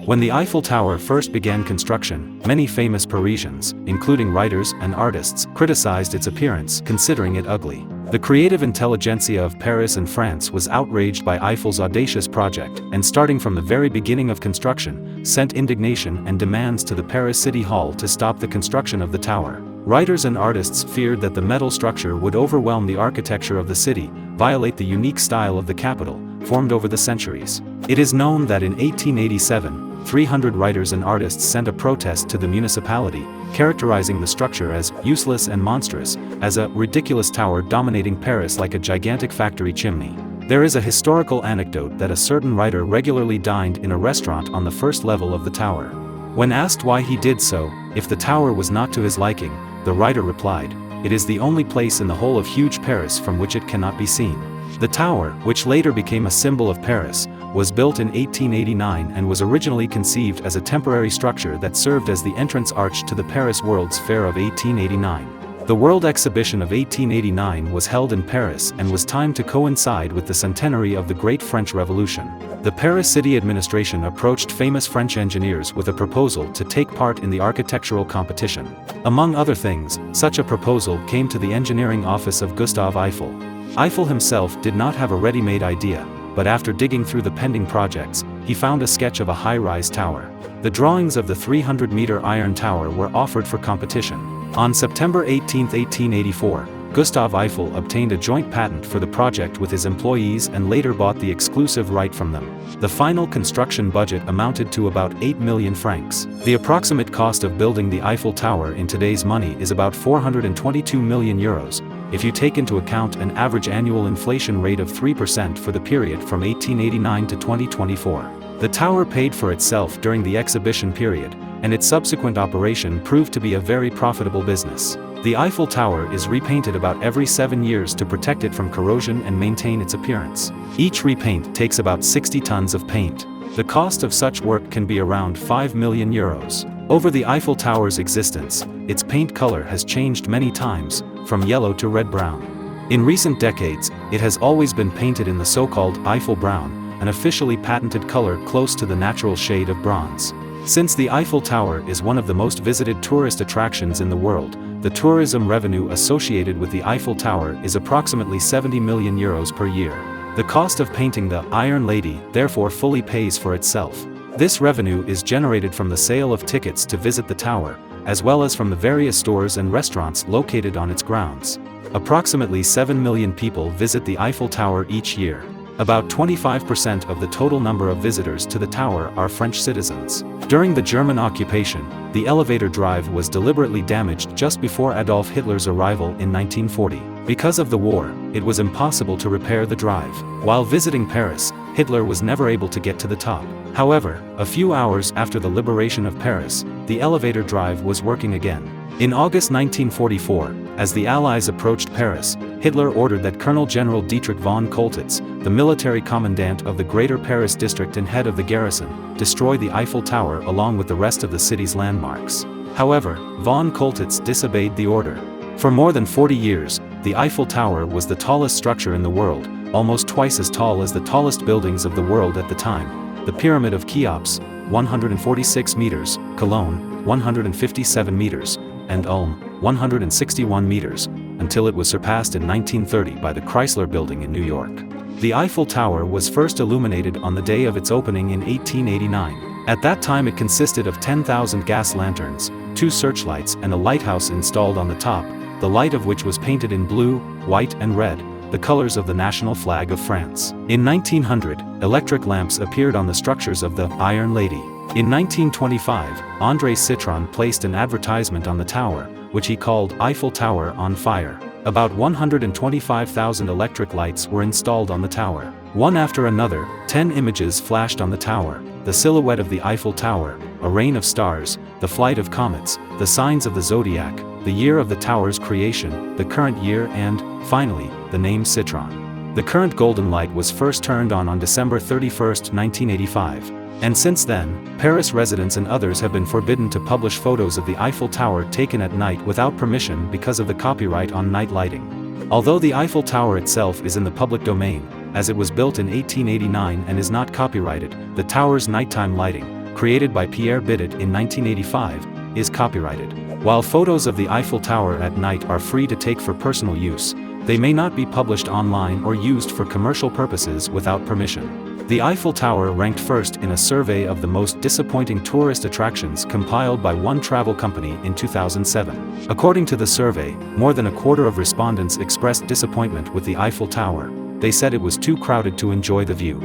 When the Eiffel Tower first began construction, many famous Parisians, including writers and artists, criticized its appearance, considering it ugly. The creative intelligentsia of Paris and France was outraged by Eiffel's audacious project, and starting from the very beginning of construction, sent indignation and demands to the Paris City Hall to stop the construction of the tower. Writers and artists feared that the metal structure would overwhelm the architecture of the city, violate the unique style of the capital, formed over the centuries. It is known that in 1887, 300 writers and artists sent a protest to the municipality, characterizing the structure as useless and monstrous, as a ridiculous tower dominating Paris like a gigantic factory chimney. There is a historical anecdote that a certain writer regularly dined in a restaurant on the first level of the tower. When asked why he did so, if the tower was not to his liking, the writer replied, "It is the only place in the whole of huge Paris from which it cannot be seen." The tower, which later became a symbol of Paris, was built in 1889 and was originally conceived as a temporary structure that served as the entrance arch to the Paris World's Fair of 1889. The World Exhibition of 1889 was held in Paris and was timed to coincide with the centenary of the Great French Revolution. The Paris city administration approached famous French engineers with a proposal to take part in the architectural competition. Among other things, such a proposal came to the engineering office of Gustave Eiffel. Eiffel himself did not have a ready-made idea, but after digging through the pending projects, he found a sketch of a high-rise tower. The drawings of the 300-meter iron tower were offered for competition. On September 18, 1884, Gustave Eiffel obtained a joint patent for the project with his employees and later bought the exclusive right from them. The final construction budget amounted to about 8 million francs. The approximate cost of building the Eiffel Tower in today's money is about 422 million euros, if you take into account an average annual inflation rate of 3% for the period from 1889 to 2024. The tower paid for itself during the exhibition period, and its subsequent operation proved to be a very profitable business. The Eiffel Tower is repainted about every 7 years to protect it from corrosion and maintain its appearance. Each repaint takes about 60 tons of paint. The cost of such work can be around 5 million euros. Over the Eiffel Tower's existence, its paint color has changed many times, from yellow to red-brown. In recent decades, it has always been painted in the so-called Eiffel Brown, an officially patented color close to the natural shade of bronze. Since the Eiffel Tower is one of the most visited tourist attractions in the world, the tourism revenue associated with the Eiffel Tower is approximately 70 million euros per year. The cost of painting the Iron Lady therefore fully pays for itself. This revenue is generated from the sale of tickets to visit the tower, as well as from the various stores and restaurants located on its grounds. Approximately 7 million people visit the Eiffel Tower each year. About 25% of the total number of visitors to the tower are French citizens. During the German occupation, the elevator drive was deliberately damaged just before Adolf Hitler's arrival in 1940. Because of the war, it was impossible to repair the drive. While visiting Paris, Hitler was never able to get to the top. However, a few hours after the liberation of Paris, the elevator drive was working again. In August 1944, as the Allies approached Paris, Hitler ordered that Colonel General Dietrich von Choltitz, the military commandant of the Greater Paris district and head of the garrison, destroy the Eiffel Tower along with the rest of the city's landmarks. However, von Choltitz disobeyed the order. For more than 40 years, the Eiffel Tower was the tallest structure in the world, almost twice as tall as the tallest buildings of the world at the time: the Pyramid of Cheops, 146 meters, Cologne, 157 meters, and Ulm, 161 meters, until it was surpassed in 1930 by the Chrysler Building in New York. The Eiffel Tower was first illuminated on the day of its opening in 1889. At that time it consisted of 10,000 gas lanterns, 2 searchlights and a lighthouse installed on the top, the light of which was painted in blue, white and red, the colors of the national flag of France. In 1900, electric lamps appeared on the structures of the Iron Lady. In 1925, André Citroën placed an advertisement on the tower, which he called Eiffel Tower on Fire. About 125,000 electric lights were installed on the tower. One after another, 10 images flashed on the tower: the silhouette of the Eiffel Tower, a rain of stars, the flight of comets, the signs of the zodiac, the year of the tower's creation, the current year and, finally, the name Citroën. The current golden light was first turned on December 31, 1985. And since then, Paris residents and others have been forbidden to publish photos of the Eiffel Tower taken at night without permission because of the copyright on night lighting. Although the Eiffel Tower itself is in the public domain, as it was built in 1889 and is not copyrighted, the tower's nighttime lighting, created by Pierre Bidet in 1985, is copyrighted. While photos of the Eiffel Tower at night are free to take for personal use, they may not be published online or used for commercial purposes without permission. The Eiffel Tower ranked first in a survey of the most disappointing tourist attractions compiled by one travel company in 2007. According to the survey, more than a quarter of respondents expressed disappointment with the Eiffel Tower. They said it was too crowded to enjoy the view.